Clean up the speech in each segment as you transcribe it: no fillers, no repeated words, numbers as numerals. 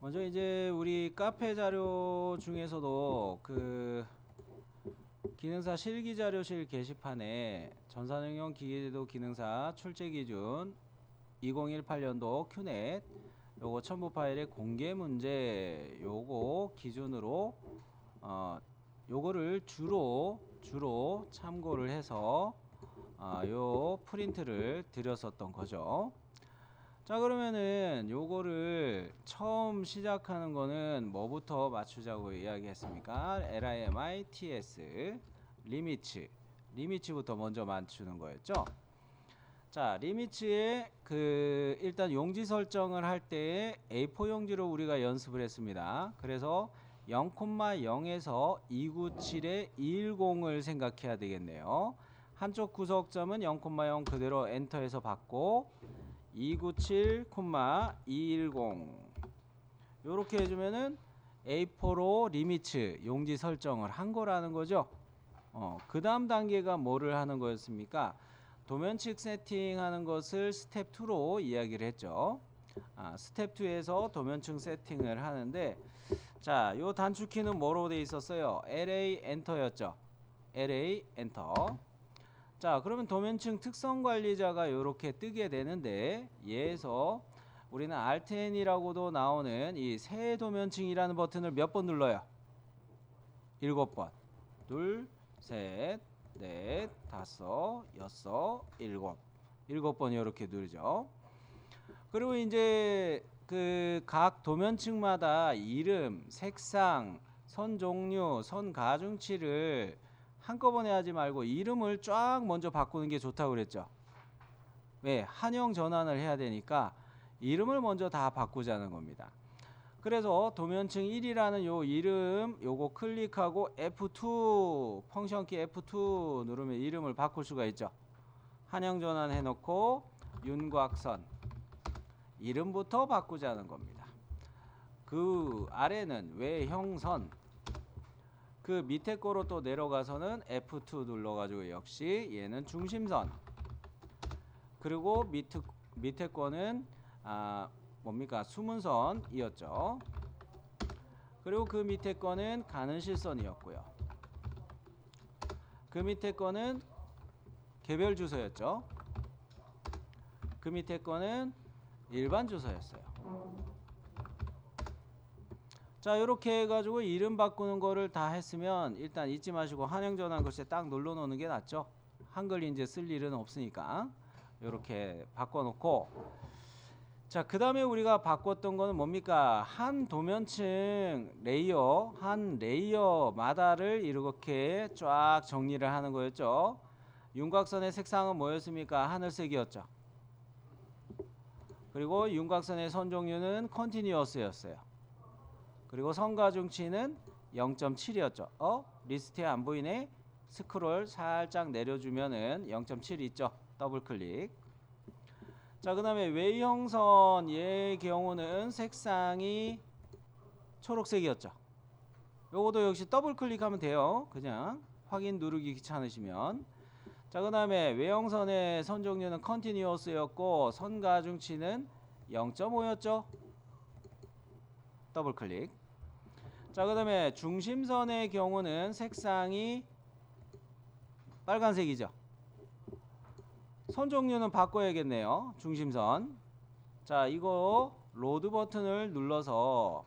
먼저 이제 우리 카페 자료 중에서도 그 기능사 실기자료실 게시판에 전산응용 기계제도 기능사 출제기준 2018년도 큐넷 요거 첨부 파일의 공개 문제 요거 기준으로 요거를 주로 참고를 해서 요 프린트를 드렸었던 거죠. 자, 그러면은 요거를 처음 시작하는 거는 뭐부터 맞추자고 이야기했습니까? LIMITS 리미츠부터 먼저 맞추는 거였죠. 자, 리미츠에 그 일단 용지 설정을 할 때 A4 용지로 우리가 연습을 했습니다. 그래서 0,0에서 297에 210을 생각해야 되겠네요. 한쪽 구석점은 0,0 그대로 엔터해서 받고 297, 210 요렇게 해주면은 A4로 리미츠 용지 설정을 한 거라는 거죠. 그 다음 단계가 뭐를 하는 거였습니까? 도면측 세팅하는 것을 스텝 2로 이야기를 했죠. 스텝 2에서 도면측 세팅을 하는데, 자, 요 단축키는 뭐로 돼 있었어요? LA 엔터였죠. LA 엔터. 자, 그러면 도면층 특성 관리자가 이렇게 뜨게 되는데, 얘에서 우리는 Alt+N이라고도 나오는 이 새 도면층이라는 버튼을 몇 번 눌러요? 7번. 둘, 셋, 넷, 다섯, 여섯, 일곱. 7번 이렇게 누르죠. 그리고 이제 그 각 도면층마다 이름, 색상, 선 종류, 선 가중치를 한꺼번에 하지 말고 이름을 쫙 먼저 바꾸는 게 좋다고 그랬죠. 왜? 한영 전환을 해야 되니까 이름을 먼저 다 바꾸자는 겁니다. 그래서 도면층 1이라는 요 이름 요거 클릭하고 F2 펑션키 F2 누르면 이름을 바꿀 수가 있죠. 한영 전환 해놓고 윤곽선 이름부터 바꾸자는 겁니다. 그 아래는 외형선 그 밑에 거로 또 내려가서는 F2 눌러가지고 역시 얘는 중심선 그리고 밑에 거는 뭡니까 수문선이었죠. 그리고 그 밑에 거는 가는 실선이었고요. 그 밑에 거는 개별 주소였죠. 그 밑에 거는 일반 주소였어요. 자, 이렇게 해가지고 이름 바꾸는 거를 다 했으면 일단 잊지 마시고 한영 전환 글씨 딱 눌러 놓는 게 낫죠. 한글 이제 쓸 일은 없으니까 이렇게 바꿔놓고, 자, 그 다음에 우리가 바꿨던 거는 뭡니까? 한 도면층 레이어 한 레이어마다를 이렇게 쫙 정리를 하는 거였죠. 윤곽선의 색상은 뭐였습니까? 하늘색이었죠. 그리고 윤곽선의 선 종류는 컨티뉴어스였어요. 그리고 선가중치는 0.7이었죠. 리스트에 안 보이네. 스크롤 살짝 내려주면은 0.7 있죠. 더블 클릭. 자, 그 다음에 외형선 얘의 경우는 색상이 초록색이었죠. 요것도 역시 더블 클릭하면 돼요. 그냥 확인 누르기 귀찮으시면. 자, 그 다음에 외형선의 선 종류는 컨티뉴어스였고 선가중치는 0.5였죠. 더블 클릭. 자, 그 다음에 중심선의 경우는 색상이 빨간색이죠. 선 종류는 바꿔야겠네요. 중심선. 자, 이거 로드 버튼을 눌러서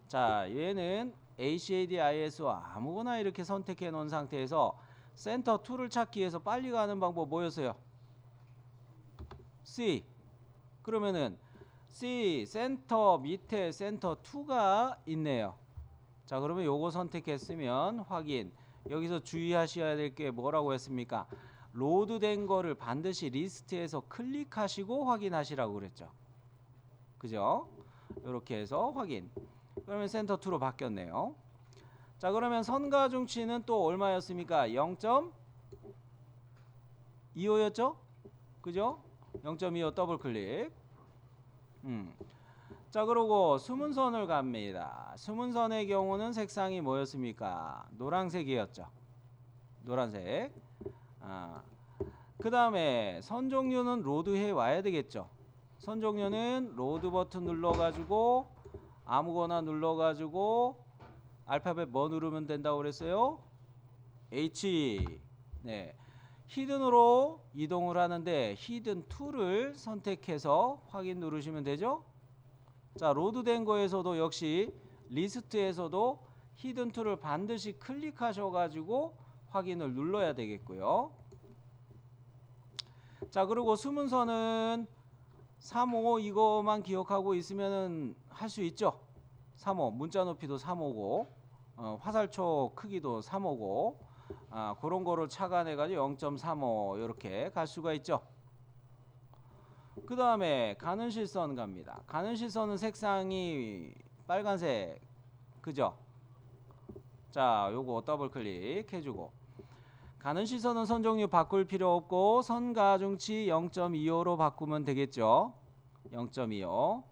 자, 얘는 ACAD IS와 아무거나 이렇게 선택해 놓은 상태에서 센터 2를 찾기 위해서 빨리 가는 방법 뭐였어요? C. 그러면은 C 센터 밑에 센터 2가 있네요. 자, 그러면 요거 선택했으면 확인. 여기서 주의하셔야 될 게 뭐라고 했습니까? 로드된 거를 반드시 리스트에서 클릭하시고 확인하시라고 그랬죠. 그죠? 이렇게 해서 확인. 그러면 센터 2로 바뀌었네요. 자, 그러면 선가중치는 또 얼마였습니까? 0.25였죠? 그죠? 0.25 더블 클릭. 자, 그리고 수문선을 갑니다. 수문선의 경우는 색상이 뭐였습니까? 노란색이었죠. 노란색. 그 다음에 선 종류는 로드해 와야 되겠죠. 선 종료는 로드 버튼 눌러가지고 아무거나 눌러가지고 알파벳 뭐 누르면 된다고 그랬어요? H. 네. 히든으로 이동을 하는데 히든 2를 선택해서 확인 누르시면 되죠? 자, 로드된 거에서도 역시 리스트에서도 히든 2를 반드시 클릭하셔가지고 확인을 눌러야 되겠고요. 자, 그리고 숨은선은 3호 이거만 기억하고 있으면은 할 수 있죠. 3호 문자 높이도 3호고 화살촉 크기도 3호고 그런 거를 착안해 가지고 0.35 이렇게 갈 수가 있죠. 그 다음에 가는 실선 갑니다. 가는 실선은 색상이 빨간색 그죠? 자, 요거 더블 클릭 해주고 가는 시선은 선 종류 바꿀 필요 없고 선 가중치 0.25로 바꾸면 되겠죠. 0.25.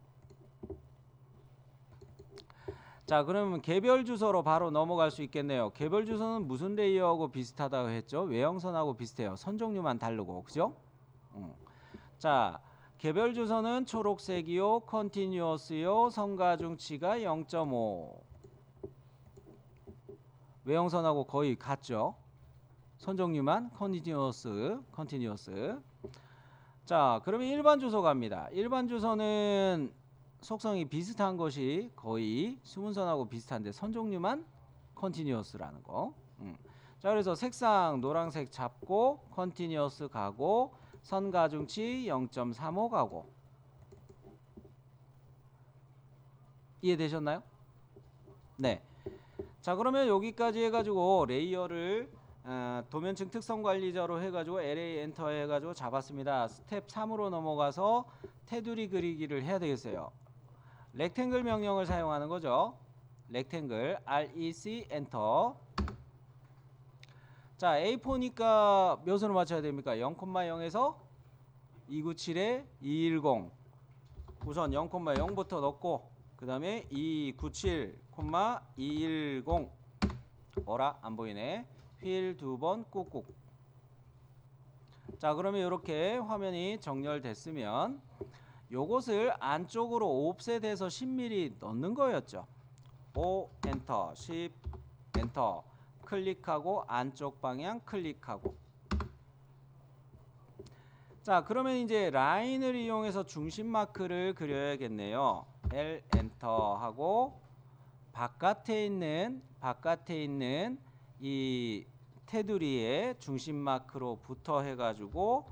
자, 그러면 개별 주소로 바로 넘어갈 수 있겠네요. 개별 주소는 무슨 레이어하고 비슷하다고 했죠? 외형선하고 비슷해요. 선 종류만 다르고, 그죠? 자, 개별 주소는 초록색이요, 컨티뉴어스요, 선 가중치가 0.5. 외형선하고 거의 같죠? 선 종류만 컨티뉴어스. 자, 그러면 일반 주소 갑니다. 일반 주소는 속성이 비슷한 것이 거의 수문선하고 비슷한데 선 종류만 컨티뉴어스라는 거. 자, 그래서 색상 노란색 잡고 컨티뉴어스 가고 선 가중치 0.35 가고. 이해되셨나요? 네. 자, 그러면 여기까지 해가지고 레이어를 도면층 특성 관리자로 해가지고 LA 엔터 해가지고 잡았습니다. 스텝 3으로 넘어가서 테두리 그리기를 해야 되겠어요. 렉탱글 명령을 사용하는 거죠. 렉탱글 REC 엔터. 자, A4니까 몇으로 맞춰야 됩니까? 0,0에서 297에 210. 우선 0,0부터 넣고 그 다음에 297,210. 어라 안 보이네. 휠 2번 꾹꾹. 자, 그러면 이렇게 화면이 정렬됐으면 요것을 안쪽으로 옵셋해서 10mm 넣는 거였죠. 5 엔터 10 엔터 클릭하고 안쪽 방향 클릭하고. 자, 그러면 이제 라인을 이용해서 중심 마크를 그려야겠네요. L 엔터 하고 바깥에 있는 이 테두리에 중심 마크로 붙어 해가지고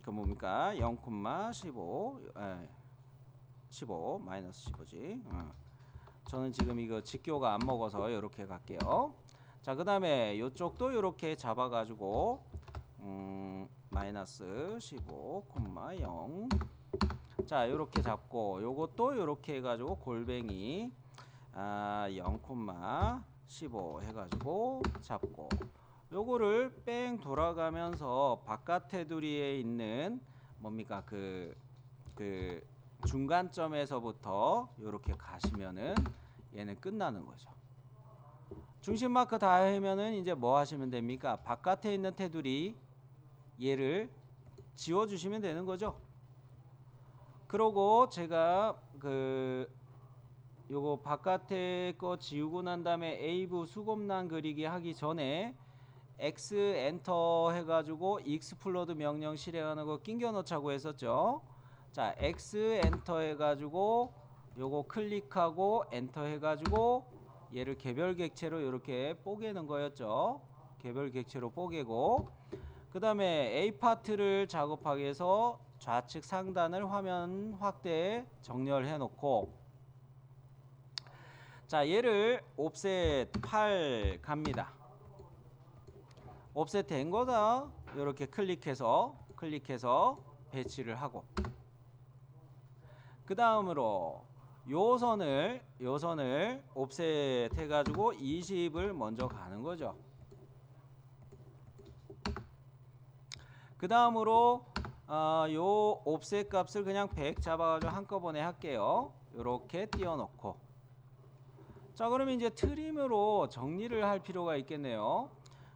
그 뭡니까 0,15 15 마이너스 15지. 저는 지금 이거 직교가 안 먹어서 이렇게 갈게요. 자, 그 다음에 이쪽도 이렇게 잡아가지고 마이너스 15,0. 자, 이렇게 잡고 요것도 이렇게 해가지고 골뱅이 0,15 해가지고 잡고 요거를 뺑 돌아가면서 바깥 테두리에 있는 뭡니까 그 중간점에서부터 이렇게 가시면은 얘는 끝나는 거죠. 중심 마크 다 하면은 이제 뭐 하시면 됩니까? 바깥에 있는 테두리 얘를 지워 주시면 되는 거죠. 그러고 제가 요거 바깥에 거 지우고 난 다음에 A부 수곱란 그리기 하기 전에 X 엔터 해가지고 익스플로드 명령 실행하는 거 낑겨 넣자고 했었죠. 자, X 엔터 해가지고 요거 클릭하고 엔터 해가지고 얘를 개별 객체로 이렇게 뽀개는 거였죠. 개별 객체로 뽀개고 그 다음에 A 파트를 작업하기 위해서 좌측 상단을 화면 확대 정렬해 놓고 자, 얘를 옵셋 8 갑니다. 옵셋 된 거다 이렇게 클릭해서 배치를 하고 그 다음으로 요 선을 옵셋 해가지고 20을 먼저 가는 거죠. 그 다음으로 요 옵셋 값을 그냥 100 잡아가지고 한꺼번에 할게요. 요렇게 띄워놓고 자, 그러면 이제 트림으로 정리를 할 필요가 있겠네요.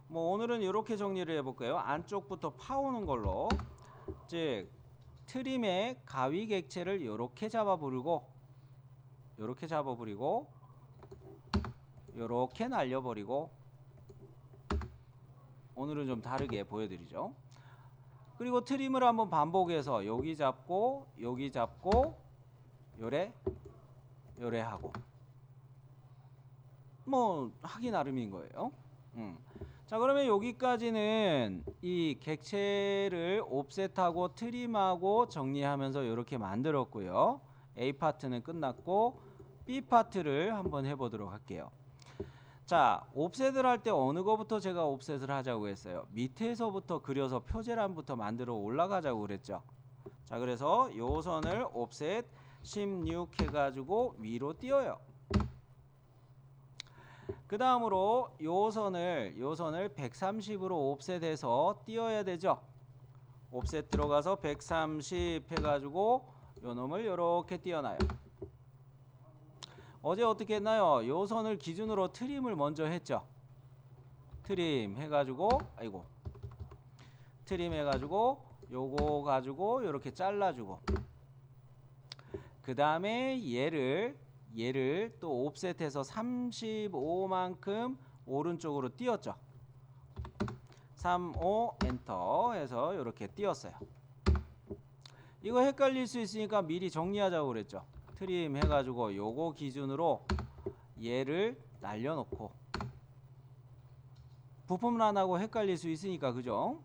뭐 오늘은 이렇게 정리를 해볼까요? 안쪽부터 파오는 걸로 즉 트림의 가위 객체를 이렇게 잡아버리고 이렇게 날려버리고 오늘은 좀 다르게 보여드리죠. 그리고 트림을 한번 반복해서 여기 잡고 요래 하고 뭐 하기 나름인 거예요. 자, 그러면 여기까지는 이 객체를 옵셋하고 트림하고 정리하면서 이렇게 만들었고요. A 파트는 끝났고 B 파트를 한번 해보도록 할게요. 자, 옵셋을 할 때 어느 거부터 제가 옵셋을 하자고 했어요? 밑에서부터 그려서 표제란부터 만들어 올라가자고 그랬죠. 자, 그래서 요 선을 옵셋 16 해가지고 위로 띄어요. 그 다음으로 요 선을 130으로 옵셋해서 띄어야 되죠. 옵셋 들어가서 130 해가지고 요 놈을 이렇게 띄어놔요. 어제 어떻게 했나요? 요 선을 기준으로 트림을 먼저 했죠. 트림 해가지고 요거 가지고 이렇게 잘라주고 그 다음에 얘를 또 옵셋해서 35만큼 오른쪽으로 띄었죠. 35 엔터 해서 이렇게 띄었어요. 이거 헷갈릴 수 있으니까 미리 정리하자고 그랬죠. 트림 해가지고 요거 기준으로 얘를 날려놓고 부품란하고 헷갈릴 수 있으니까 그죠?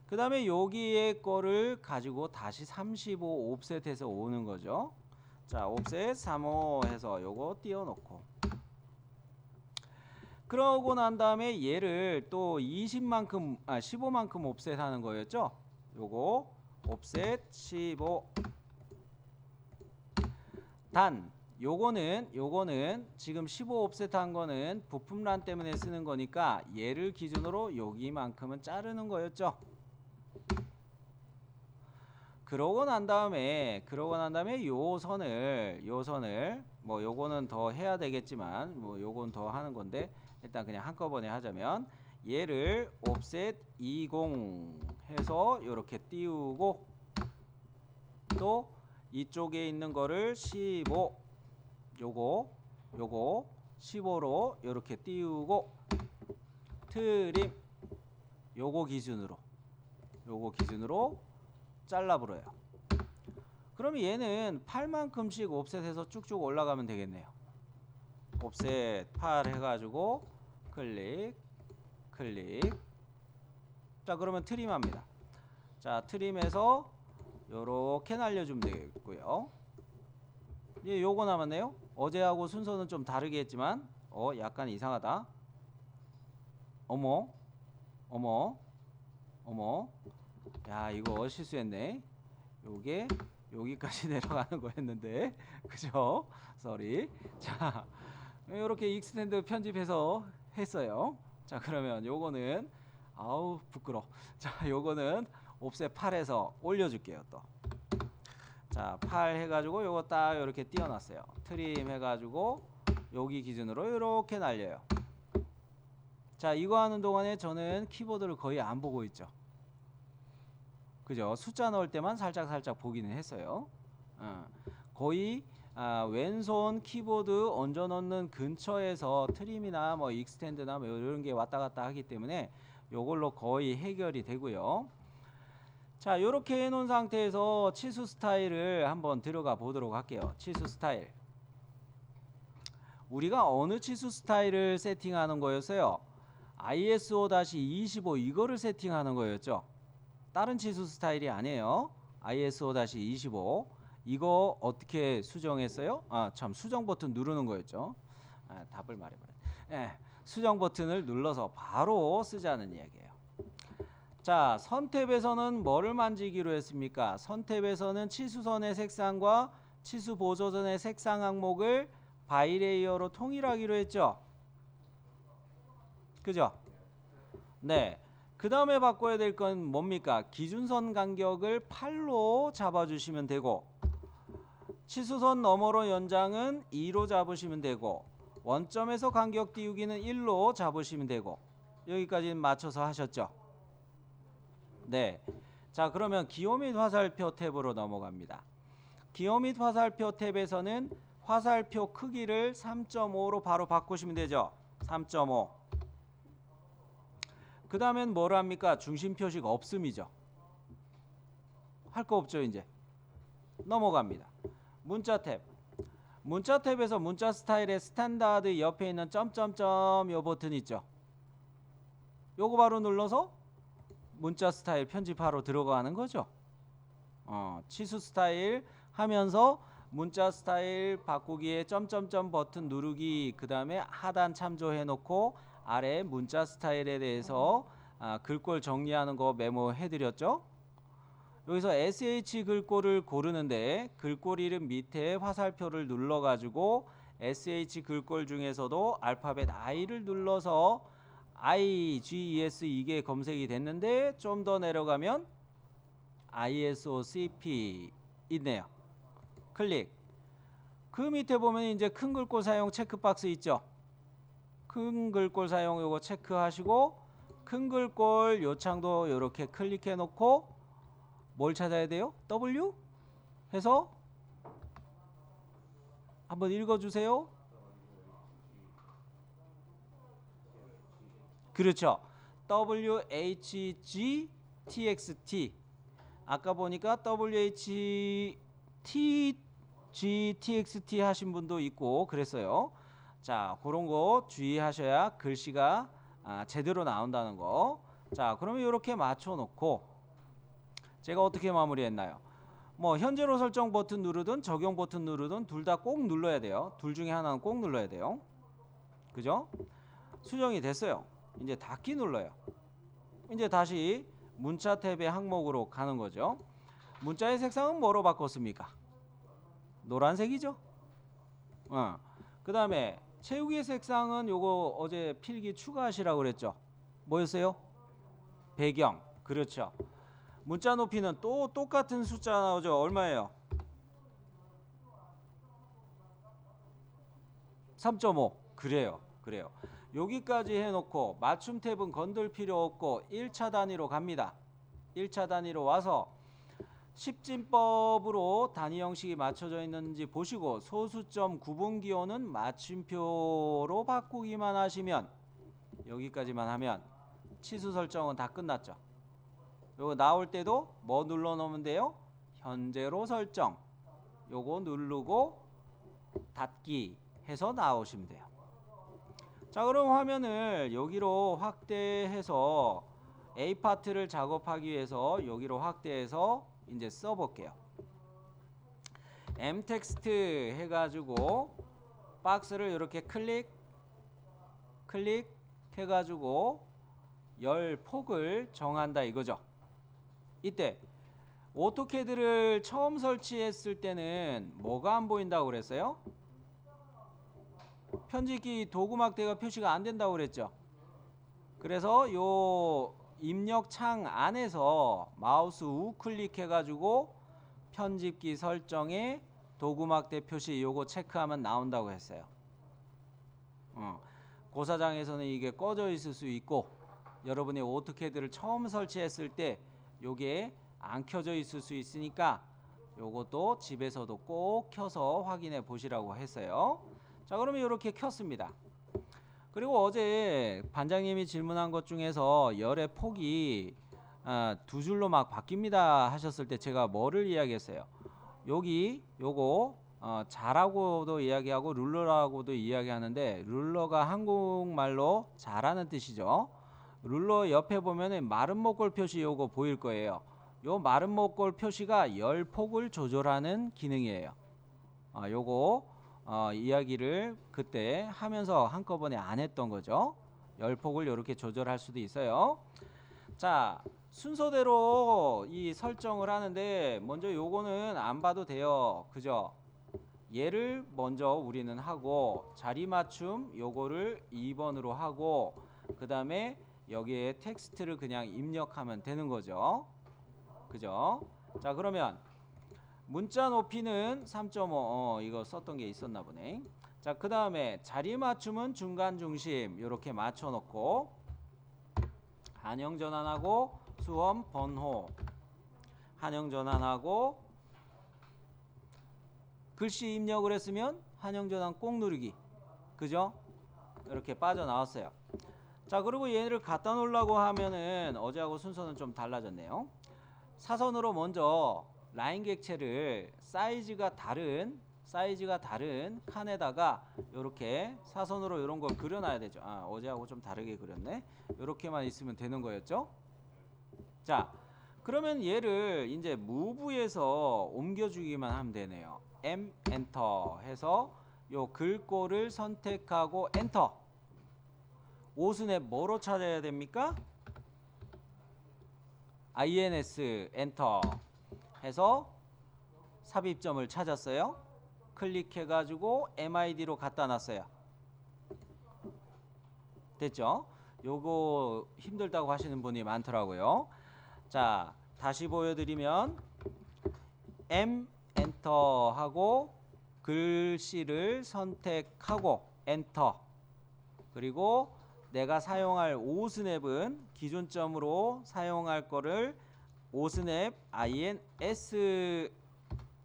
그 다음에 여기에 거를 가지고 다시 35 옵셋해서 오는 거죠. 자, 옵셋 35 해서 요거 띄워놓고 그러고 난 다음에 얘를 또 15만큼 옵셋 하는 거였죠. 요거 옵셋 15 단 요거는 지금 15 옵셋 한 거는 부품란 때문에 쓰는 거니까 얘를 기준으로 여기만큼은 자르는 거였죠. 그러고 난 다음에 요 선을 뭐 요거는 더 해야 되겠지만 뭐 요건 더 하는 건데 일단 그냥 한꺼번에 하자면 얘를 옵셋 20 해서 요렇게 띄우고 또 이쪽에 있는 거를 15 요거 15로 요렇게 띄우고 트림 요거 기준으로 잘라버려요. 그러면 얘는 8만큼씩 옵셋해서 쭉쭉 올라가면 되겠네요. 옵셋 8 해가지고 클릭. 자, 그러면 트림합니다. 자, 트림해서 요렇게 날려주면 되겠고요. 이제 요거 남았네요. 어제하고 순서는 좀 다르게 했지만 약간 이상하다. 어머 야, 이거 실수했네. 요게 여기까지 내려가는 거였는데 그죠? 쏘리. 자, 요렇게 익스텐드 편집해서 했어요. 자, 그러면 요거는 아우 부끄러. 자, 요거는 옵셋 8에서 올려줄게요. 또 자, 8 해가지고 요거 딱 요렇게 띄워놨어요. 트림 해가지고 여기 기준으로 요렇게 날려요. 자, 이거 하는 동안에 저는 키보드를 거의 안 보고 있죠. 그죠? 숫자 넣을 때만 살짝 보기는 했어요. 거의 왼손 키보드 얹어 넣는 근처에서 트림이나 뭐 익스텐드나 뭐 이런 게 왔다 갔다 하기 때문에 요걸로 거의 해결이 되고요. 자, 요렇게 해놓은 상태에서 치수 스타일을 한번 들어가 보도록 할게요. 치수 스타일. 우리가 어느 치수 스타일을 세팅하는 거였어요? ISO-25 이거를 세팅하는 거였죠. 다른 치수 스타일이 아니에요. ISO-25 이거 어떻게 수정했어요? 참 수정 버튼 누르는 거였죠. 답을 말해버렸네. 수정 버튼을 눌러서 바로 쓰자는 이야기예요. 자, 선탭에서는 뭐를 만지기로 했습니까? 선탭에서는 치수선의 색상과 치수 보조선의 색상 항목을 바이레이어로 통일하기로 했죠. 그죠? 네. 그 다음에 바꿔야 될 건 뭡니까? 기준선 간격을 8로 잡아주시면 되고 치수선 너머로 연장은 2로 잡으시면 되고 원점에서 간격 띄우기는 1로 잡으시면 되고 여기까지 맞춰서 하셨죠? 네. 자, 그러면 기호 및 화살표 탭으로 넘어갑니다. 기호 및 화살표 탭에서는 화살표 크기를 3.5로 바로 바꾸시면 되죠. 3.5. 그 다음엔 뭘 합니까? 중심 표시가 없음이죠. 할 거 없죠. 이제 넘어갑니다. 문자 탭. 문자 탭에서 문자 스타일의 스탠다드 옆에 있는 점점점 요 버튼 있죠. 요거 바로 눌러서 문자 스타일 편집하러 들어가는 거죠. 치수 스타일 하면서 문자 스타일 바꾸기에 점점점 버튼 누르기, 그 다음에 하단 참조해 놓고 아래 문자 스타일에 대해서 글꼴 정리하는 거 메모해 드렸죠. 여기서 SH 글꼴을 고르는데 글꼴 이름 밑에 화살표를 눌러 가지고 SH 글꼴 중에서도 알파벳 I를 눌러서 IGES 이게 검색이 됐는데 좀 더 내려가면 ISOCP 있네요. 클릭. 그 밑에 보면 이제 큰 글꼴 사용 체크박스 있죠. 큰 글꼴 사용 요거 체크하시고 큰 글꼴 요 창도 이렇게 클릭해 놓고 뭘 찾아야 돼요? W 해서 한번 읽어주세요. 그렇죠. WHGTXT. 아까 보니까 WHTGTXT 하신 분도 있고 그랬어요. 자, 그런 거 주의하셔야 글씨가 제대로 나온다는 거. 자, 그러면 이렇게 맞춰 놓고 제가 어떻게 마무리했나요? 뭐 현재로 설정 버튼 누르든 적용 버튼 누르든 둘 다 꼭 눌러야 돼요. 둘 중에 하나는 꼭 눌러야 돼요. 그죠? 수정이 됐어요. 이제 닫기 눌러요. 이제 다시 문자 탭의 항목으로 가는 거죠. 문자의 색상은 뭐로 바꿨습니까? 노란색이죠. 그 다음에 채우기의 색상은 요거 어제 필기 추가하시라고 그랬죠. 뭐였어요? 배경. 그렇죠. 문자 높이는 또 똑같은 숫자 나오죠. 얼마예요? 3.5. 그래요. 여기까지 해놓고 맞춤 탭은 건들 필요 없고 1차 단위로 갑니다. 1차 단위로 와서 십진법으로 단위 형식이 맞춰져 있는지 보시고 소수점 구분기호는 맞춤표로 바꾸기만 하시면, 여기까지만 하면 치수 설정은 다 끝났죠. 요거 나올 때도 뭐 눌러 놓으면 돼요? 현재로 설정. 요거 누르고 닫기 해서 나오시면 돼요. 자, 그럼 화면을 여기로 확대해서 A 파트를 작업하기 위해서 여기로 확대해서 이제 써볼게요. M 텍스트 해가지고 박스를 이렇게 클릭 해가지고 열 폭을 정한다 이거죠. 이때 오토캐드를 처음 설치했을 때는 뭐가 안 보인다고 그랬어요? 편집기 도구막대가 표시가 안 된다고 그랬죠. 그래서 요 입력 창 안에서 마우스 우클릭 해가지고 편집기 설정에 도구막대 표시 요거 체크하면 나온다고 했어요. 고사장에서는 이게 꺼져 있을 수 있고 여러분이 오토캐드를 처음 설치했을 때 요게 안 켜져 있을 수 있으니까 요것도 집에서도 꼭 켜서 확인해 보시라고 했어요. 자, 그러면 이렇게 켰습니다. 그리고 어제 반장님이 질문한 것 중에서 열의 폭이 두 줄로 막 바뀝니다 하셨을 때 제가 뭐를 이야기했어요? 여기 요거 자라고도 이야기하고 룰러라고도 이야기하는데, 룰러가 한국말로 자라는 뜻이죠. 룰러 옆에 보면은 마른 목골 표시 요거 보일 거예요. 요 마른 목골 표시가 열 폭을 조절하는 기능이에요. 요거 이야기를 그때 하면서 한꺼번에 안 했던 거죠. 열 폭을 이렇게 조절할 수도 있어요. 자, 순서대로 이 설정을 하는데 먼저 요거는 안 봐도 돼요. 그죠? 얘를 먼저 우리는 하고 자리 맞춤 요거를 2번으로 하고 그 다음에 여기에 텍스트를 그냥 입력하면 되는 거죠. 그죠? 자, 그러면 문자 높이는 3.5 이거 썼던 게 있었나 보네. 자, 그 다음에 자리 맞춤은 중간 중심 이렇게 맞춰 놓고 한영 전환하고 수험 번호 한영 전환하고 글씨 입력을 했으면 한영 전환 꼭 누르기. 그죠? 이렇게 빠져나왔어요. 자, 그리고 얘를 갖다 놓으려고 하면은 어제하고 순서는 좀 달라졌네요. 사선으로 먼저 라인 객체를 사이즈가 다른 칸에다가 이렇게 사선으로 이런 걸 그려놔야 되죠. 아, 어제하고 좀 다르게 그렸네. 이렇게만 있으면 되는 거였죠. 자, 그러면 얘를 이제 무브에서 옮겨주기만 하면 되네요. M 엔터 해서 요 글꼴을 선택하고 엔터. 오순에 뭐로 찾아야 됩니까? INS 엔터 해서 삽입점을 찾았어요. 클릭해가지고 MID로 갖다 놨어요. 됐죠? 요거 힘들다고 하시는 분이 많더라고요. 자, 다시 보여드리면 M 엔터 하고 글씨를 선택하고 엔터. 그리고 내가 사용할 오스냅은 기준점으로 사용할 거를 오스냅 INS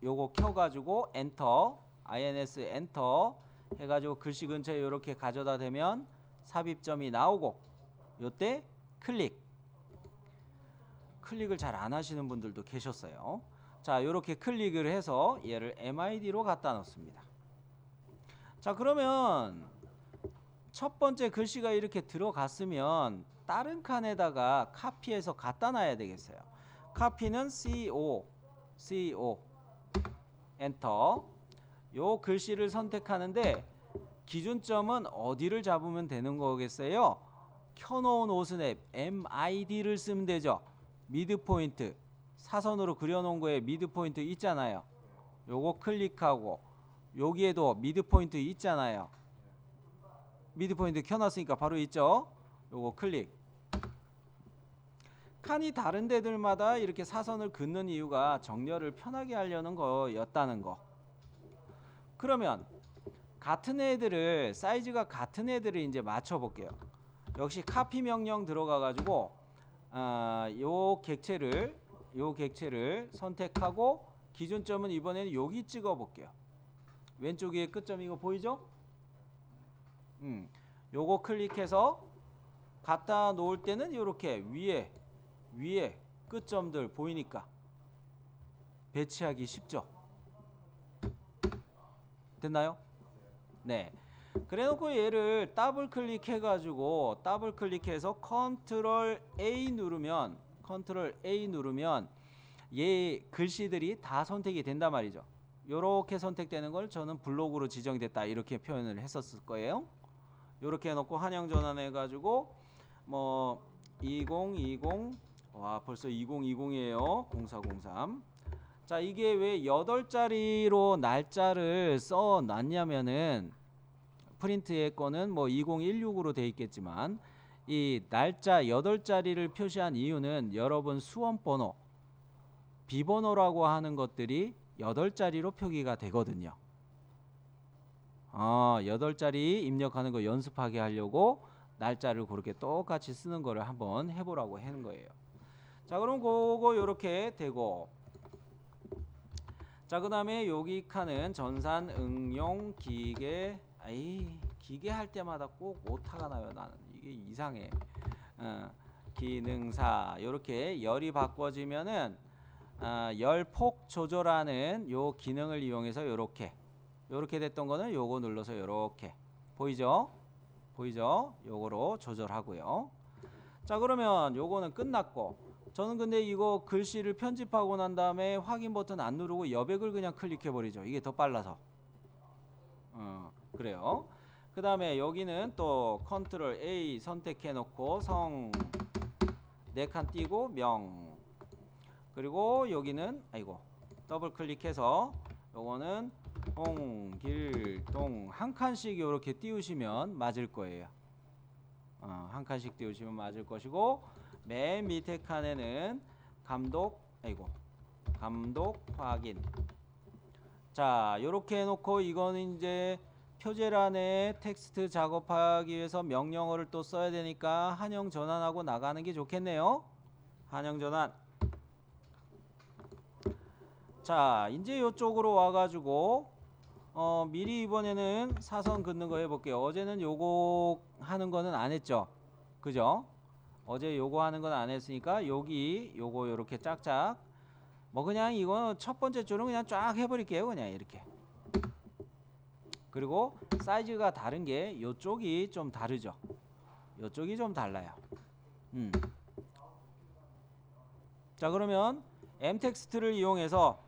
요거 켜가지고 엔터, INS 엔터 해가지고 글씨 근처에 이렇게 가져다 대면 삽입점이 나오고, 요때 클릭을 잘 안 하시는 분들도 계셨어요. 자, 이렇게 클릭을 해서 얘를 MID로 갖다 놓습니다. 자, 그러면 첫 번째 글씨가 이렇게 들어갔으면 다른 칸에다가 카피해서 갖다 놔야 되겠어요. 카피는 CO 엔터. 요 글씨를 선택하는데 기준점은 어디를 잡으면 되는 거겠어요? 켜놓은 오스냅 MID를 쓰면 되죠. 미드포인트 사선으로 그려놓은 거에 미드포인트 있잖아요. 요거 클릭하고 여기에도 미드포인트 있잖아요. 미드포인트 켜놨으니까 바로 있죠. 요거 클릭. 칸이 다른 데들마다 이렇게 사선을 긋는 이유가 정렬을 편하게 하려는 거였다는 거. 그러면 같은 애들을 사이즈가 같은 애들을 이제 맞춰 볼게요. 역시 카피 명령 들어가 가지고 요 객체를 선택하고 기준점은 이번에는 여기 찍어 볼게요. 왼쪽 위에 끝점 이거 보이죠? 요거 클릭해서 갖다 놓을 때는 이렇게 위에 끝점들 보이니까 배치하기 쉽죠? 됐나요? 네. 그래 놓고 얘를 더블 클릭해 가지고 컨트롤 A 누르면 얘 글씨들이 다 선택이 된단 말이죠. 요렇게 선택되는 걸 저는 블록으로 지정됐다 이렇게 표현을 했었을 거예요. 요렇게 해놓고 한영 전환해 가지고 뭐 2020 와 벌써 2020이에요. 0403. 자, 이게 왜 8자리로 날짜를 써 놨냐면은 프린트의 거는 뭐 2016으로 돼 있겠지만 이 날짜 8자리를 표시한 이유는 여러분 수험번호 비번호라고 하는 것들이 8자리로 표기가 되거든요. 8자리 입력하는 거 연습하게 하려고 날짜를 그렇게 똑같이 쓰는 거를 한번 해보라고 하는 거예요. 자, 그럼 그거 요렇게 되고, 자, 그 다음에 여기 칸은 전산 응용 기계. 기계 할 때마다 꼭 오타가 나요. 나는 이게 이상해. 기능사 요렇게 열이 바꿔지면은 열폭 조절하는 요 기능을 이용해서 요렇게 됐던 거는 요거 눌러서 요렇게 보이죠? 요거로 조절하고요. 자, 그러면 요거는 끝났고, 저는 근데 이거 글씨를 편집하고 난 다음에 확인 버튼 안 누르고 여백을 그냥 클릭해 버리죠. 이게 더 빨라서. 그래요. 그 다음에 여기는 또 컨트롤 A 선택해 놓고 성 4칸 띄고 명, 그리고 여기는 더블 클릭해서 요거는 홍길동 한 칸씩 이렇게 띄우시면 맞을 거예요. 한 칸씩 띄우시면 맞을 것이고, 맨 밑에 칸에는 감독 확인. 자, 요렇게 해놓고 이거는 이제 표제란에 텍스트 작업하기 위해서 명령어를 또 써야 되니까 한영 전환하고 나가는 게 좋겠네요. 한영 전환. 자, 이제 이쪽으로 와가지고 미리 이번에는 사선 긋는 거 해볼게요. 어제는 요거 하는 거는 안 했죠, 그죠? 어제 요거 하는 건 안 했으니까 여기 요거 요렇게 짝짝, 뭐 그냥 이거 첫 번째 줄은 그냥 쫙 해버릴게요. 그냥 이렇게. 그리고 사이즈가 다른 게 요쪽이 좀 다르죠. 요쪽이 좀 달라요. 자, 그러면 m텍스트를 이용해서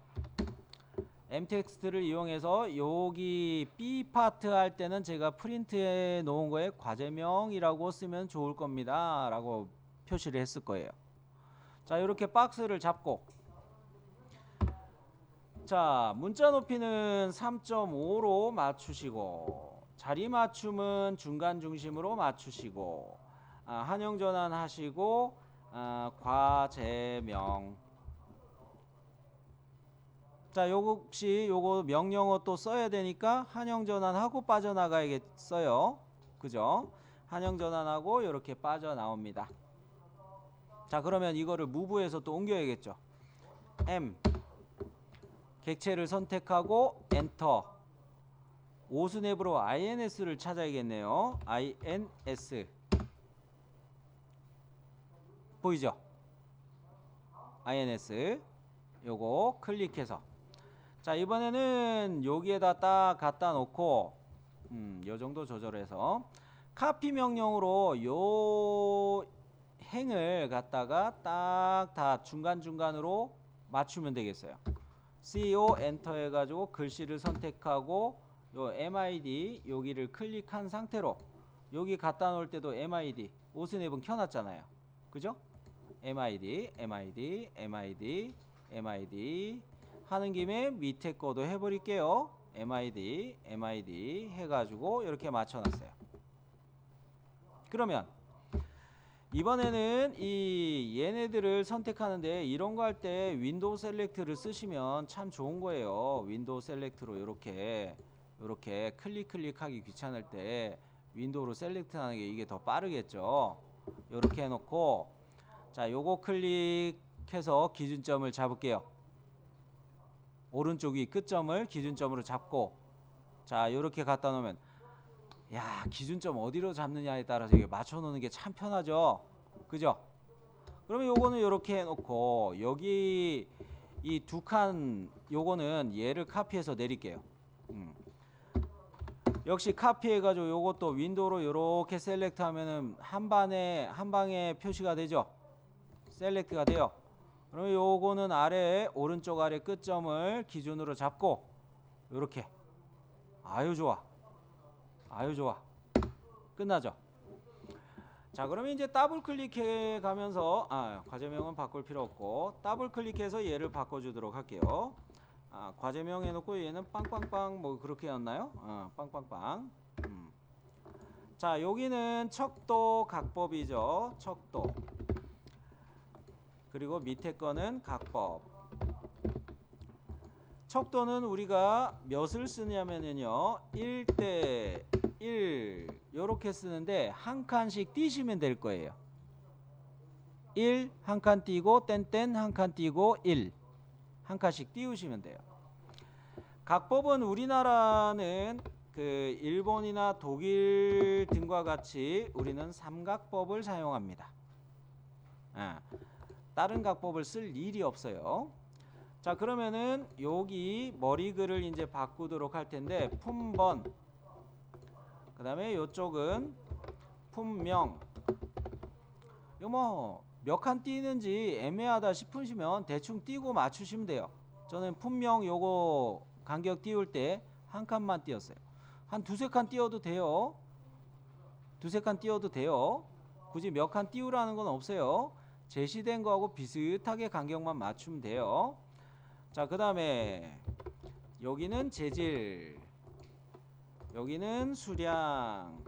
여기 B 파트 할 때는 제가 프린트해 놓은 거에 과제명이라고 쓰면 좋을 겁니다 라고 표시를 했을 거예요. 자, 이렇게 박스를 잡고, 자, 문자 높이는 3.5로 맞추시고, 자리 맞춤은 중간 중심으로 맞추시고, 한영 전환 하시고, 과제명. 자, 요거 혹시 요거 명령어 또 써야 되니까 한영 전환하고 빠져나가야겠어요. 그죠? 한영 전환하고 이렇게 빠져나옵니다. 자, 그러면 이거를 무브에서 또 옮겨야겠죠. M 객체를 선택하고 엔터. 오스냅으로 INS를 찾아야겠네요. INS 보이죠? INS 요거 클릭해서, 자, 이번에는 여기에다 딱 갖다 놓고 요 정도 조절해서 카피 명령으로 요 행을 갖다가 딱 다 중간중간으로 맞추면 되겠어요. CO 엔터 해가지고 글씨를 선택하고 요 MID 여기를 클릭한 상태로, 여기 갖다 놓을 때도 MID 오스냅은 켜놨잖아요. 그죠? MID 하는 김에 밑에 거도 해버릴게요. MID 해가지고 이렇게 맞춰놨어요. 그러면 이번에는 이 얘네들을 선택하는데, 이런 거 할 때 윈도우 셀렉트를 쓰시면 참 좋은 거예요. 윈도우 셀렉트로 이렇게 클릭하기 귀찮을 때 윈도우로 셀렉트 하는 게 이게 더 빠르겠죠. 이렇게 해놓고, 자, 요거 클릭해서 기준점을 잡을게요. 오른쪽 위 끝점을 기준점으로 잡고, 자, 요렇게 갖다 놓으면, 야, 기준점 어디로 잡느냐에 따라서 이게 맞춰 놓는 게 참 편하죠. 그죠? 그러면 요거는 요렇게 해놓고, 여기 이 두 칸 요거는 얘를 카피해서 내릴게요. 역시 카피해가지고 요것도 윈도우로 요렇게 셀렉트 하면은 한 방에 표시가 되죠. 셀렉트가 돼요. 그러면 요거는 아래 오른쪽 아래 끝점을 기준으로 잡고 요렇게, 아유 좋아 끝나죠. 자, 그러면 이제 더블 클릭해 가면서, 과제명은 바꿀 필요 없고 더블 클릭해서 얘를 바꿔주도록 할게요. 과제명 해놓고 얘는 빵빵빵 뭐 그렇게 였나요? 빵빵빵. 자, 여기는 척도 각법이죠. 척도. 그리고 밑에 거는 각법. 척도는 우리가 몇을 쓰냐면요, 1대 1 요렇게 쓰는데 한 칸씩 띄시면 될 거예요. 1 한 칸 띄고 땡땡 한 칸 띄고 1 한 칸씩 띄우시면 돼요. 각법은 우리나라는 그 일본이나 독일 등과 같이 우리는 삼각법을 사용합니다. 다른 각법을 쓸 일이 없어요. 자, 그러면은 여기 머리글을 이제 바꾸도록 할 텐데, 품번, 그 다음에 요쪽은 품명. 이거 뭐 몇 칸 띄는지 애매하다 싶으시면 대충 띄고 맞추시면 돼요. 저는 품명 요거 간격 띄울 때 한 칸만 띄었어요. 한 두세 칸 띄워도 돼요. 두세 칸 띄워도 돼요. 굳이 몇 칸 띄우라는 건 없어요. 제시된 거하고 비슷하게 간격만 맞추면 돼요. 자, 그 다음에 여기는 재질, 여기는 수량,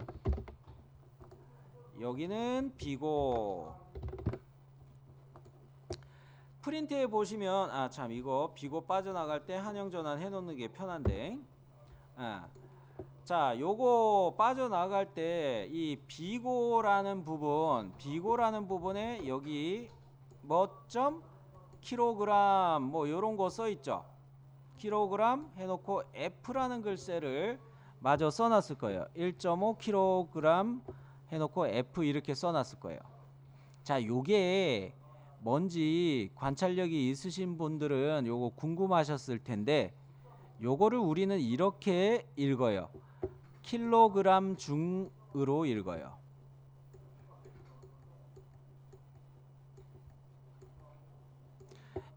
여기는 비고. 프린트에 보시면, 참 이거 비고 빠져나갈 때 한영 전환 해놓는 게 편한데, 자, 요거 빠져나갈 때 이 비고라는 부분에 여기 뭐 점 킬로그램 뭐 요런 거 써 있죠. 킬로그램 해놓고 F라는 글씨를 마저 써놨을 거예요. 1.5 킬로그램 해놓고 F 이렇게 써놨을 거예요. 자, 요게 뭔지 관찰력이 있으신 분들은 요거 궁금하셨을 텐데 요거를 우리는 이렇게 읽어요. 킬로그램 중으로 읽어요.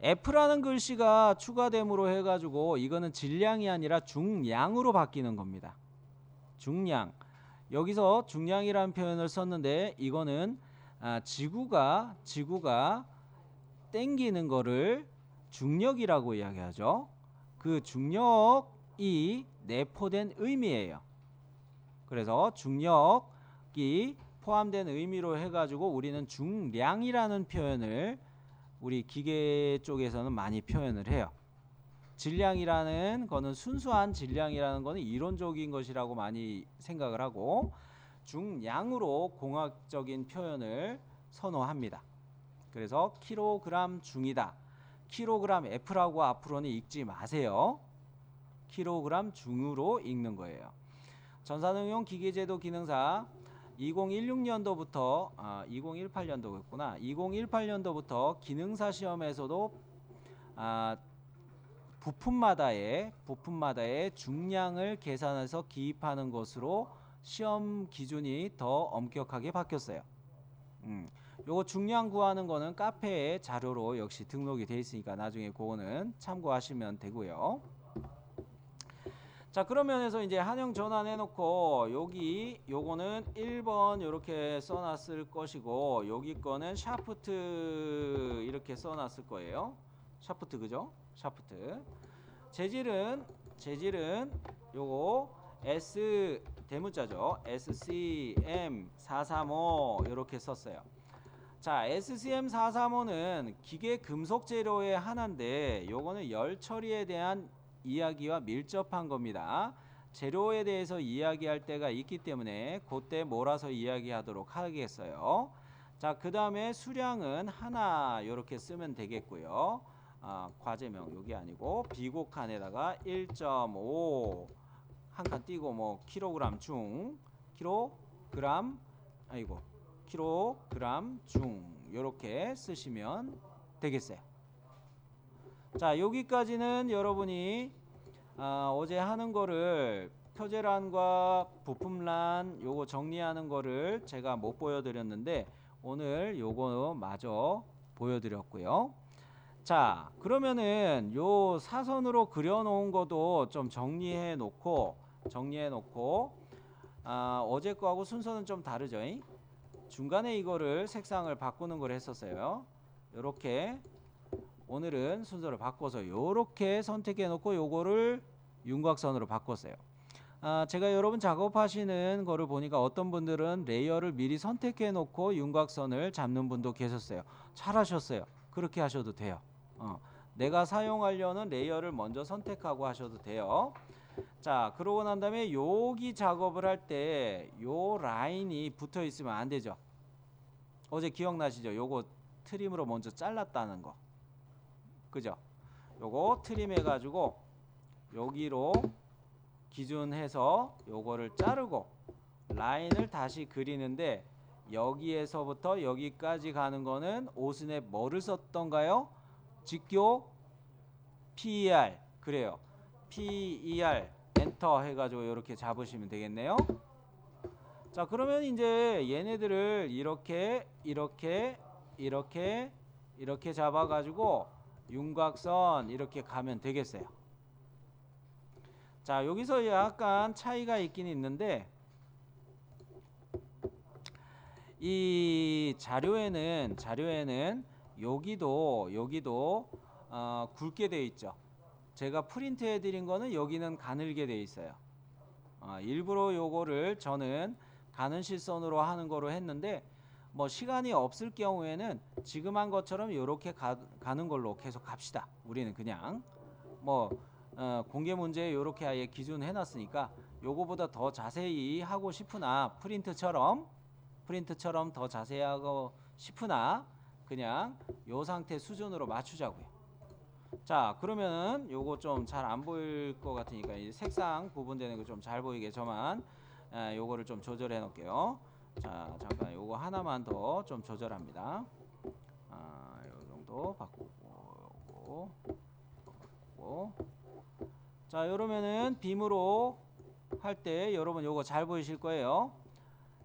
F라는 글씨가 추가됨으로 해가지고 이거는 질량이 아니라 중량으로 바뀌는 겁니다. 중량. 여기서 중량이라는 표현을 썼는데 이거는 지구가 땡기는 거를 중력이라고 이야기하죠. 그 중력이 내포된 의미예요. 그래서 중력이 포함된 의미로 해가지고 우리는 중량이라는 표현을 우리 기계 쪽에서는 많이 표현을 해요. 질량이라는 거는 순수한 질량이라는 거는 이론적인 것이라고 많이 생각을 하고 중량으로 공학적인 표현을 선호합니다. 그래서 킬로그램 중이다. 킬로그램 F라고 앞으로는 읽지 마세요. 킬로그램 중으로 읽는 거예요. 전산응용 기계제도 기능사 2016년도부터 2018년도였구나. 2018년도부터 기능사 시험에서도 부품마다의 중량을 계산해서 기입하는 것으로 시험 기준이 더 엄격하게 바뀌었어요. 요거 중량 구하는 거는 카페에 자료로 역시 등록이 돼 있으니까 나중에 그거는 참고하시면 되고요. 자, 그런 면에서 이제 한형 전환해 놓고 여기 요거는 1번 이렇게 써놨을 것이고 여기 거는 샤프트 이렇게 써놨을 거예요. 샤프트 그죠? 샤프트. 재질은 요거 S 대문자죠. SCM435 이렇게 썼어요. 자, SCM435는 기계 금속 재료의 하나인데 요거는 열 처리에 대한 이야기와 밀접한 겁니다. 재료에 대해서 이야기할 때가 있기 때문에 그때 몰아서 이야기하도록 하겠어요. 자, 그 다음에 수량은 하나 이렇게 쓰면 되겠고요. 과제명 여기 아니고 비곡칸에다가 1.5 한 칸 띄고 뭐 킬로그램 중 킬로그램 중 이렇게 쓰시면 되겠어요. 자, 여기까지는 여러분이 어제 하는 거를 표제란과 부품란 요거 정리하는 거를 제가 못 보여드렸는데 오늘 요거 마저 보여드렸고요. 자, 그러면은 요 사선으로 그려놓은 것도 좀 정리해 놓고 어제 거하고 순서는 좀 다르죠. 중간에 이거를 색상을 바꾸는 걸 했었어요. 요렇게 오늘은 순서를 바꿔서 요렇게 선택해 놓고 요거를 윤곽선으로 바꿨어요. 제가 여러분 작업하시는 거를 보니까 어떤 분들은 레이어를 미리 선택해 놓고 윤곽선을 잡는 분도 계셨어요. 잘하셨어요. 그렇게 하셔도 돼요. 내가 사용하려는 레이어를 먼저 선택하고 하셔도 돼요. 자, 그러고 난 다음에 여기 작업을 할 때 요 라인이 붙어 있으면 안 되죠. 어제 기억나시죠? 요거 트림으로 먼저 잘랐다는 거. 그죠? 요거 트림 해가지고 여기로 기준해서 요거를 자르고 라인을 다시 그리는데 여기에서부터 여기까지 가는 거는 오스냅 뭐를 썼던가요? 직교 PER 그래요. PER 엔터 해가지고 이렇게 잡으시면 되겠네요. 자, 그러면 이제 얘네들을 이렇게 잡아가지고 윤곽선 이렇게 가면 되겠어요. 자, 여기서 약간 차이가 있긴 있는데 이 자료에는 여기도 굵게 되어 있죠. 제가 프린트 해드린 거는 여기는 가늘게 되어 있어요. 일부러 요거를 저는 가는 실선으로 하는 거로 했는데 뭐 시간이 없을 경우에는 지금 한 것처럼 이렇게 가는 걸로 계속 갑시다. 우리는 그냥 뭐 공개 문제에 이렇게 아예 기준 해놨으니까 요거보다 더 자세히 하고 싶으나 프린트처럼 더 자세히 하고 싶으나 그냥 요 상태 수준으로 맞추자고요. 자, 그러면은 요거 좀 잘 안 보일 것 같으니까 이 색상 구분되는 거 좀 잘 보이게 저만 요거를 좀 조절해 놓을게요. 자, 잠깐 요거 하나만 더 좀 조절합니다. 요 정도 바꾸고 요거 바꾸고. 자, 이러면은 빔으로 할 때 여러분 요거 잘 보이실 거예요.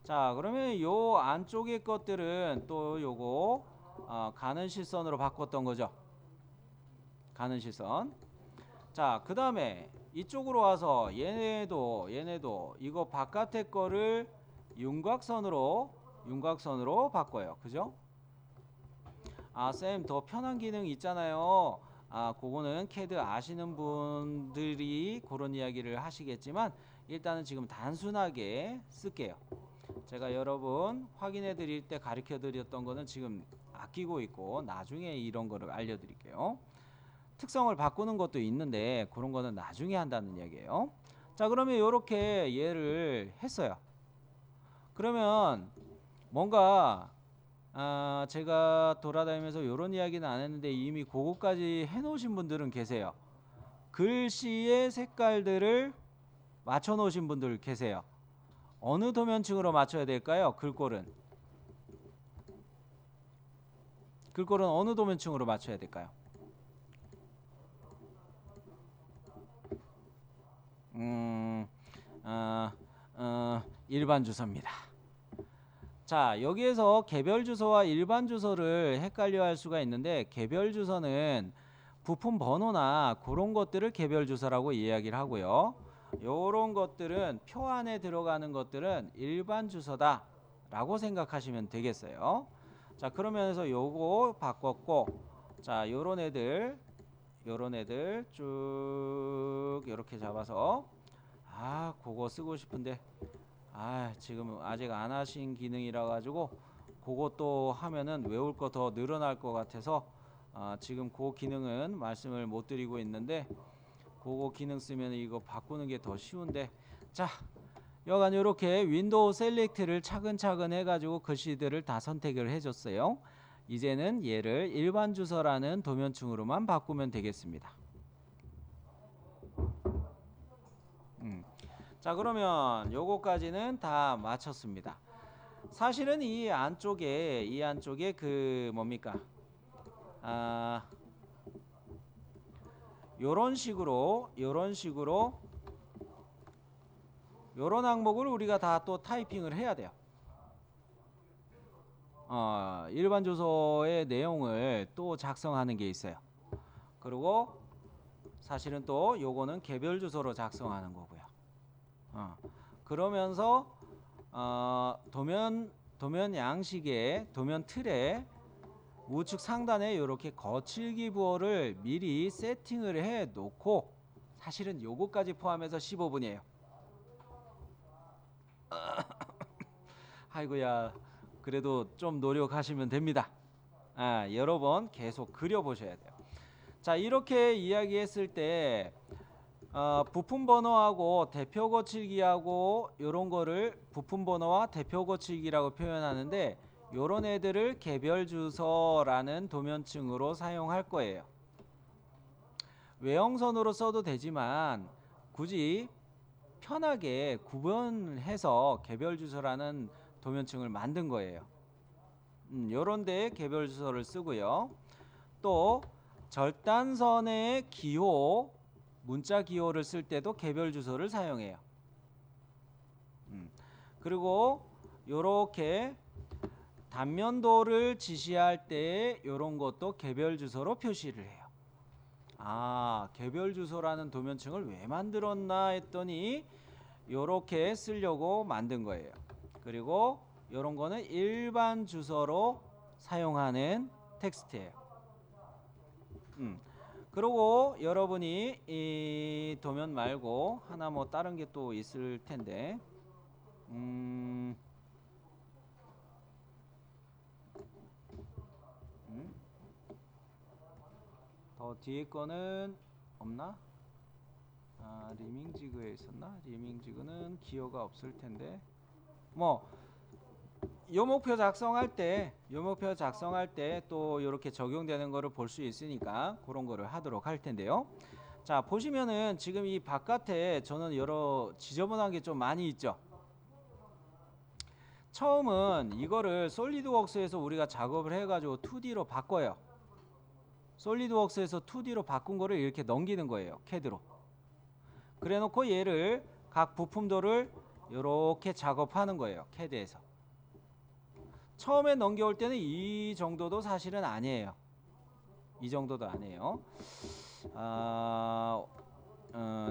자, 그러면 요 안쪽의 것들은 또 요거 가는 실선으로 바꿨던 거죠. 가는 실선. 자, 그 다음에 이쪽으로 와서 얘네도 이거 바깥의 거를 윤곽선으로 바꿔요. 그죠? 쌤, 더 편한 기능 있잖아요. 그거는 CAD 아시는 분들이 그런 이야기를 하시겠지만 일단은 지금 단순하게 쓸게요. 제가 여러분 확인해 드릴 때 가르쳐 드렸던 거는 지금 아끼고 있고 나중에 이런 거를 알려 드릴게요. 특성을 바꾸는 것도 있는데 그런 거는 나중에 한다는 이야기예요. 자, 그러면 이렇게 얘를 했어요. 그러면 뭔가 제가 돌아다니면서 이런 이야기는 안 했는데 이미 그거까지 해놓으신 분들은 계세요. 글씨의 색깔들을 맞춰 놓으신 분들 계세요. 어느 도면층으로 맞춰야 될까요? 글꼴은 어느 도면층으로 맞춰야 될까요? 일반 주소입니다. 자, 여기에서 개별 주소와 일반 주소를 헷갈려 할 수가 있는데 개별 주소는 부품 번호나 그런 것들을 개별 주소라고 이야기를 하고요. 요런 것들은 표 안에 들어가는 것들은 일반 주소다 라고 생각하시면 되겠어요. 자, 그러면서 요거 바꿨고, 자, 요런 애들 쭉 이렇게 잡아서 그거 쓰고 싶은데 지금 아직 안 하신 기능이라 가지고 그것도 하면은 외울 거 더 늘어날 것 같아서 지금 그 기능은 말씀을 못 드리고 있는데 그거 기능 쓰면 이거 바꾸는 게 더 쉬운데. 자, 여간 이렇게 윈도우 셀렉트를 차근차근 해가지고 글씨들을 다 선택을 해줬어요. 이제는 얘를 일반 주소라는 도면층으로만 바꾸면 되겠습니다. 자, 그러면 요거까지는 다 마쳤습니다. 사실은 이 안쪽에 그 뭡니까? 요런 식으로 요런 항목을 우리가 다 또 타이핑을 해야 돼요. 일반 주소의 내용을 또 작성하는 게 있어요. 그리고 사실은 또 요거는 개별 주소로 작성하는 거고요. 그러면서 도면 양식의 도면 틀에 우측 상단에 이렇게 거칠기 부호를 미리 세팅을 해 놓고 사실은 요거까지 포함해서 15분이에요. 아이고야, 그래도 좀 노력하시면 됩니다. 여러 번 계속 그려보셔야 돼요. 자, 이렇게 이야기했을 때 부품 번호하고 대표 거칠기하고 요런 거를 부품 번호와 대표 거칠기라고 표현하는데 요런 애들을 개별 주소라는 도면층으로 사용할 거예요. 외형선으로 써도 되지만 굳이 편하게 구분해서 개별 주소라는 도면층을 만든 거예요. 요런 데에 개별 주소를 쓰고요. 또 절단선의 기호, 문자 기호를 쓸 때도 개별 주소를 사용해요. 그리고 요렇게 단면도를 지시할 때 요런 것도 개별 주소로 표시를 해요. 개별 주소라는 도면층을 왜 만들었나 했더니 요렇게 쓰려고 만든 거예요. 그리고 요런 거는 일반 주소로 사용하는 텍스트예요. 그리고 여러분이 이 도면 말고 하나 뭐 다른 게 또 있을 텐데 더 뒤에 거는 없나? 리밍지그에 있었나? 리밍지그는 기호가 없을 텐데 뭐 요목표 작성할 때 또 이렇게 적용되는 거를 볼 수 있으니까 그런 거를 하도록 할 텐데요. 자, 보시면은 지금 이 바깥에 저는 여러 지저분한 게 좀 많이 있죠. 처음은 이거를 솔리드웍스에서 우리가 작업을 해가지고 2D로 바꿔요. 솔리드웍스에서 2D로 바꾼 거를 이렇게 넘기는 거예요. 캐드로. 그래 놓고 얘를 각 부품도를 이렇게 작업하는 거예요. 캐드에서. 처음에 넘겨올 때는 이 정도도 사실은 아니에요. 이 정도도 아니에요.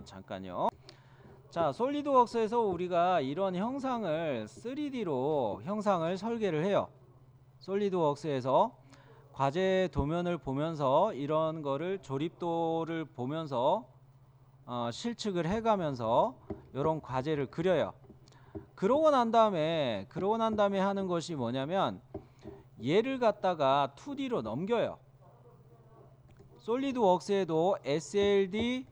잠깐요. 자, 솔리드웍스에서 우리가 이런 형상을 3D로 형상을 설계를 해요. 솔리드웍스에서 과제 도면을 보면서 이런 거를 조립도를 보면서 실측을 해가면서 이런 과제를 그려요. 그러고 난 다음에 하는 것이 뭐냐면 얘를 갖다가 2D로 넘겨요. 솔리드웍스에도 SLD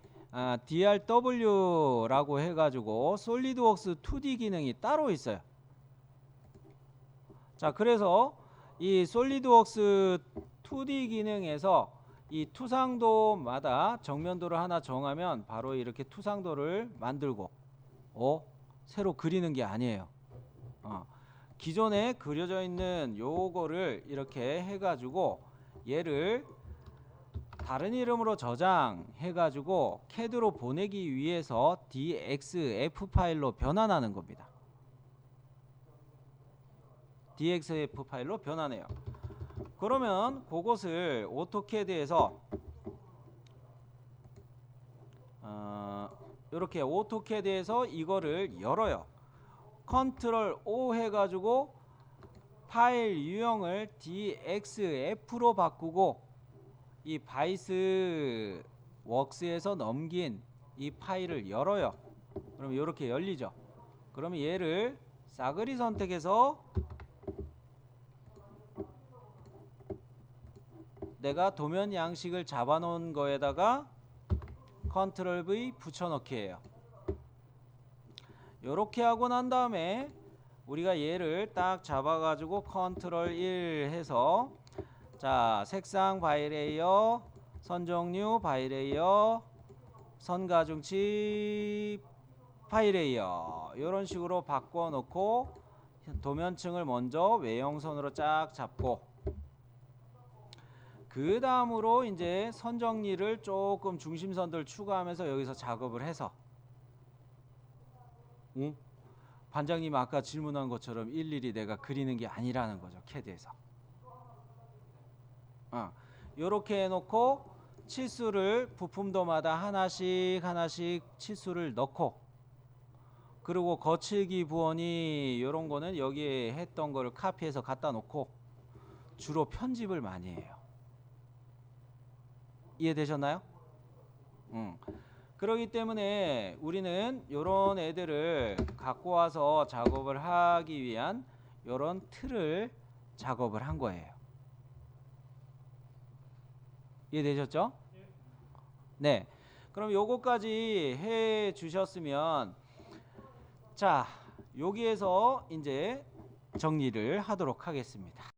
DRW라고 해가지고 솔리드웍스 2D 기능이 따로 있어요. 자, 그래서 이 솔리드웍스 2D 기능에서 이 투상도마다 정면도를 하나 정하면 바로 이렇게 투상도를 만들고 새로 그리는 게 아니에요. 기존에 그려져 있는 요거를 이렇게 해가지고 얘를 다른 이름으로 저장해가지고 CAD로 보내기 위해서 DXF 파일로 변환하는 겁니다. DXF 파일로 변환해요. 그러면 그것을 오토캐드에서 이렇게 오토캐드에서 이거를 열어요. 컨트롤 O 해가지고 파일 유형을 DXF로 바꾸고 이 바이스 웍스에서 넘긴 이 파일을 열어요. 그럼 이렇게 열리죠. 그러면 얘를 싸그리 선택해서 내가 도면 양식을 잡아놓은 거에다가 컨트롤 V 붙여넣기예요. 이렇게 하고 난 다음에 우리가 얘를 딱 잡아가지고 컨트롤 1 해서 자, 색상 바이레이어, 선종류 바이레이어, 선가중치 바이레이어 이런 식으로 바꿔놓고 도면층을 먼저 외형선으로 쫙 잡고 그 다음으로 이제 선 정리를 조금 중심선들 추가하면서 여기서 작업을 해서 반장님 아까 질문한 것처럼 일일이 내가 그리는 게 아니라는 거죠. 캐드에서. 요렇게 해놓고 치수를 부품도마다 하나씩 치수를 넣고 그리고 거칠기 부원이 요런 거는 여기에 했던 거를 카피해서 갖다 놓고 주로 편집을 많이 해요. 이해되셨나요? 그렇기 때문에 우리는 요런 애들을 갖고 와서 작업을 하기 위한 요런 틀을 작업을 한 거예요. 이해되셨죠? 네. 그럼 요거까지 해 주셨으면 자, 여기에서 이제 정리를 하도록 하겠습니다.